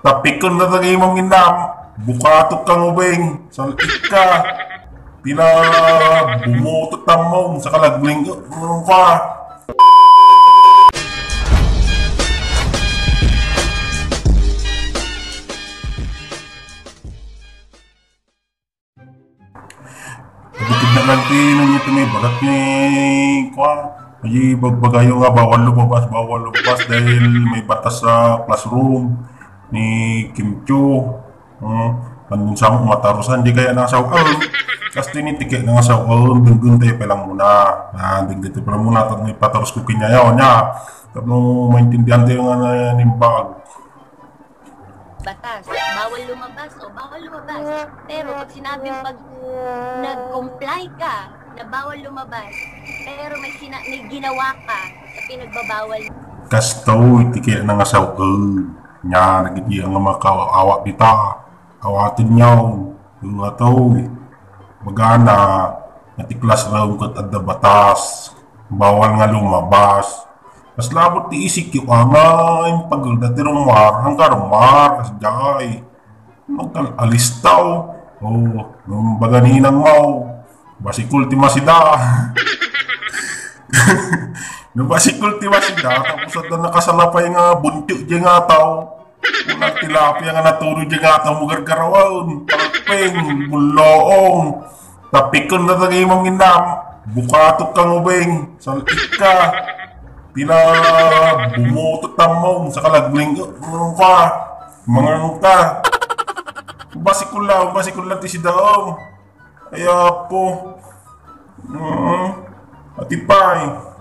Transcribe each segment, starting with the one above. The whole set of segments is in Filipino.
Tapi kung natagay mong inam, bukato kang ubing, saltik ka, pina bumutot tamong sa kalagling ka. Bukid na lang tinong ito may bagat ni kwa. May bagbagayo nga bawal lumabas dahil may batas sa classroom ni Kim Chu. Andun sa matarusan, di kaya nasawakan. Kasi tinitike na nasawakan, dunggun tayo palang muna. Dunggun tayo palang muna, tapos may patarus ko kinyayaw niya. Tapos maintindihan tayo nga nimbag. Batas, bawal lumabas o bawal lumabas. Pero pag sinabing pag nag-comply ka na bawal lumabas, pero may ginawa ka sa pinagbabawal. Kasto, itike na nasawakan. Nya, nagiti ang mga awak dita. Awatin niyaw. Yung nga to, magana, natiklas raw kat adda batas. Bawal nga lumabas. Mas labot ti isik yung amay, pagulda ti rumar, hanggang rumar, kasjay. Magkalistaw. Nung baganinang mau, basikul ti masida. Nung basikul ti masida, tapos at na nakasalapay nga buntik di nga tao. Unang tilapia nga naturo di nga tao, mugargarawan, palpeng, buloong. Tapi kung natagay mong inam, bukato kang ubing, saltik ka. Pina bumutot tamong sa kalagling ka, mga ka. Basikul lang ti si daong. Kaya po, atipay.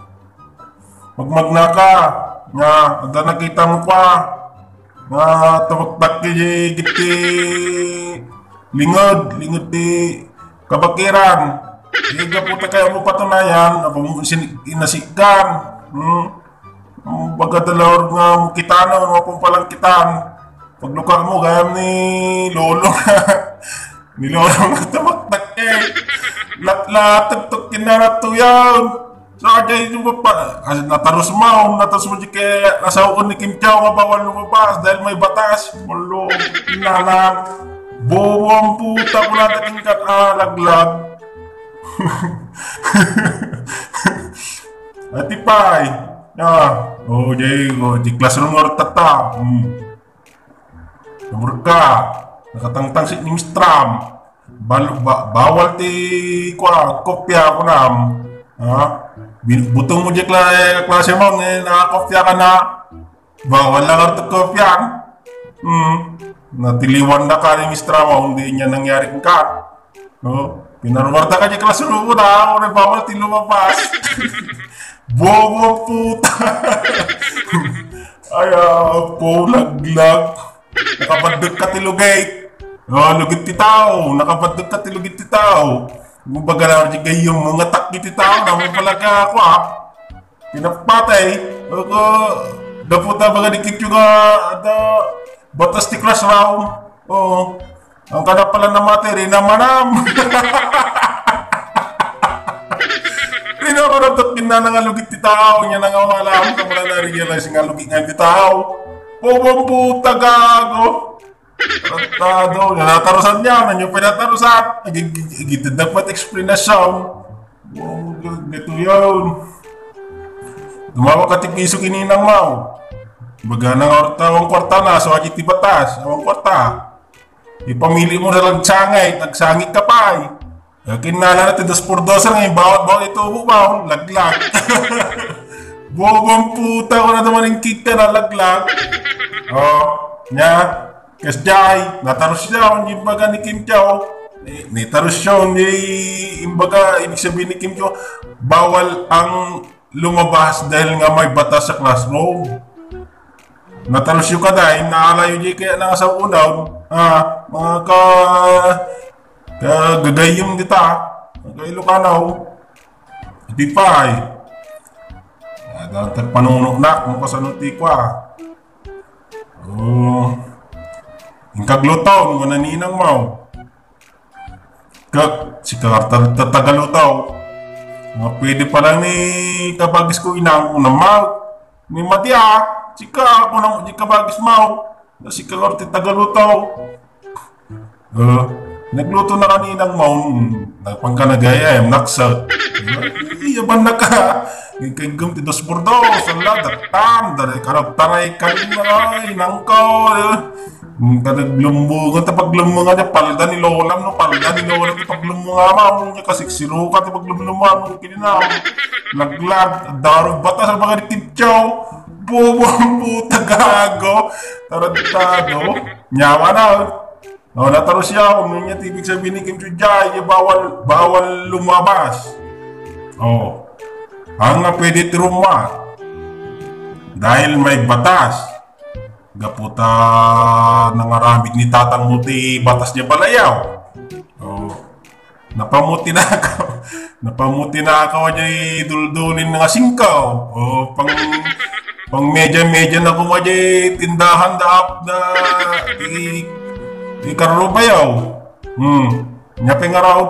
Magmagna ka, nga, ada nakita mo pa. Nga, tawag-tak giti lingod ti kabakiran. Higa po ta kaya mo patunayan, ako inasikan. Baga dalawar nga kitana, mga palang kitan. Pagluka mo, gayam ni Lolo ni Lolo nga tamaktak lat-lat, kinarato yan. So, ajay yung pa, natarus mo kaya nasaukon ni Kim Chow nga bawal lumabas dahil may batas. Mulo, inalang, buwang puta ko natin kat alaglag. Atipay, di classroom nga tata. Namur ka, nakatangtang si ni Mistram. Bawal ti kopya ko nam. Butong mo di klase mo, nakakopya ka na. Bawal lang ang kopya. Natiliwan na ka ni Mistram, hindi niya nangyari ka. Pinarumarta ka di classroom mo na, ako bawal ti lumabas. Bobo puta. Ayaw po, laglag. Nakabadog ka tilugay. Lugit ti tao. Nakabadog ka tilugit ti tao. Kumbaga na rin kayo mga takgi ti tao. Naman pala ka ako pinapatay. Daputa baga dikit yung batas ti class round. Ang kada pala na materi na manam. Rino ko natot pinanangalugit ti tao, niya nangawalam ka mula na-realize nga lugit nga ti tao. Bobong puta gago. Tratado, natarusan niya, nanyo pinatarusan. Nagigitid na pat explanation. Dito yun. Dumawa ka ti piso kininang mau. Baga nang awang kwarta na, so agit ti batas, awang kwarta. Ipamili mo na nagsangit ka pa kinala natin 2x2 ngayon, bawat ito bubaw, laglag. Bobong puta ko na naman yung kit ka na laglag. Nya, kasjay, natarus siya, hindi baga ni Kim Chow. Nitarus siya, hindi imbaga, ibig sabihin ni Kim Chow, bawal ang lumabas dahil nga may batas sa classroom. Natarus yung kaday, naalayo di kaya na sa unaw, mga gagayong kita, Ilocanaw, di pa tagpanunok na kung kasanuti ko yung kaglutaw, mananinang mau. Si tagalutaw, pwede pa lang ni kabagis ko inang unang mau. Ni Matia, sika ako nang di kabagis mau. Si Kalorte tagalutaw. Nagluto na kaninang pangkanagayayam, naksa. Iyaban na ka. Kagum ti dos burdo, sala, datam, dari taray kanina, inangkaw. Kadaglumbungan, tapaglumbungan niya, palda ni Lolam, no, palda ni Lolam, tapaglumbungan mo, niya kasiksiruka, tapaglumbungan mo, kininaw. Laglag, darog batas sa mga ditibchaw. Puta gago. Tarantado. Nyawa na. Nataro siya. Niya tibig sabihin ni Kim Chu-jae, bawal lumabas. Ang pwede tiruma. Dahil may batas. Gaputa nangaramid ni Tatang Muti batas niya balayaw. Napamuti na ako niya duldulin nga singkaw. Pang medya na kumadya tindahan daap na di karubayaw. Nyapi nga raw.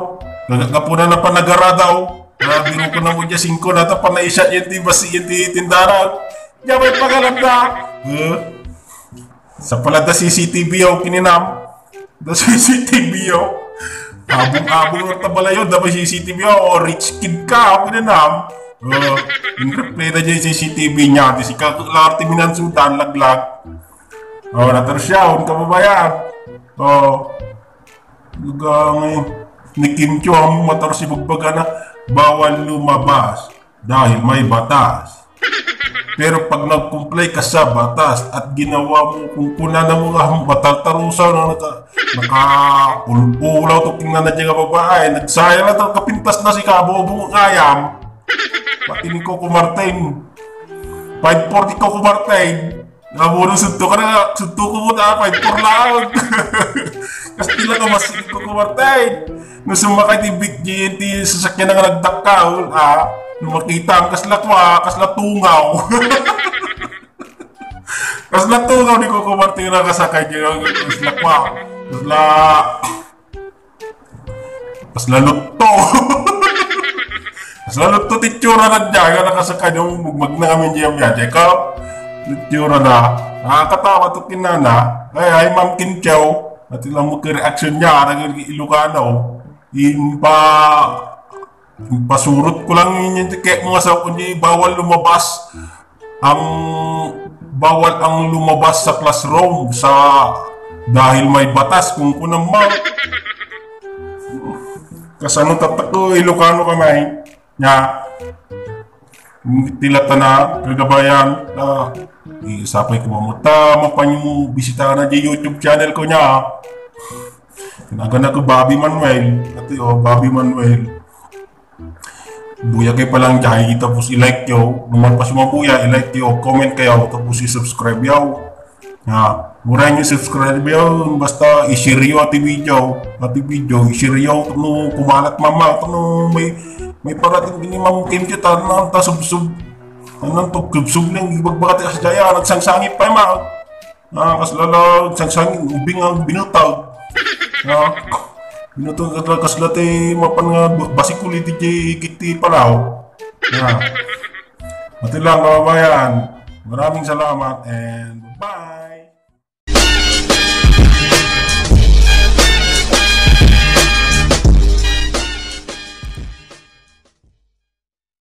Gagapuna na panagara daw. Biro ko na mo dya 5 na ito pa naisya yung basi yung tindahan. Nyapi pagalam na. Sa pala da CCTV yaw kininam. Da CCTV yaw. Abong na tabalayo da ba CCTV yaw. Rich kid ka kininam. In-replay na dyan yung CCTV niya. Di si Kalorte minansudan, laglag. Natar siya, kababayan. Ni Kim Chu, matar si Bagbaga na bawal lumabas dahil may batas. Pero pag nag-comply ka sa batas at ginawa mo kung kuna na mga mataltarusaw na naka-ulaw to tingnan na dyan kababayan, nagsayang na ito, kapintas na si Kabobong Ayam. Pati ni Coco Martin 540 Coco Martin nabuno sunto ka na sunto ko mo na 540 lang kasi tila ka mas ni Coco Martin nung sumakay ni Big GNT sasakyan na nga nagdakaw nung makita ang kasla tungaw kasla tungaw ni Coco Martin na kasakay niya kasla lutto selalu tuh ticura na dyan, nakasakay yung magnamin dyan yan. Check out, ticura na. Nakakatawa ito kinana. Ay, Ma'am Kinchaw. At ilang mag-reaction niya, nag-Ilocano. Pasurot ko lang yun kaya mga sa kundi bawal lumabas. Bawal ang lumabas sa classroom dahil may batas kung kunang kasano tatako Ilocano kamay. Tilata na kagabayan isapay ko mamuta mapanyo bisita na di YouTube channel ko niya kinagana ko Bobby Manuel Bobby Manuel buya kayo palang dyan tapos i-like nyo naman pa sumabuya i-like nyo comment kayo tapos i-subscribe yaw mura nyo subscribe yaw basta i-share yaw ati video i-share yaw kumalat mama may parating gini Ma'am Kim Chu ta sub-sub anong to sub-sub lang ibagbagat kasi daya nagsangsangit pa yung kaslala nagsangsangit ubing ang binutag binutag kaslate mapan nga basikuli di kiti palaw mati lang kababayan maraming salamat and bye.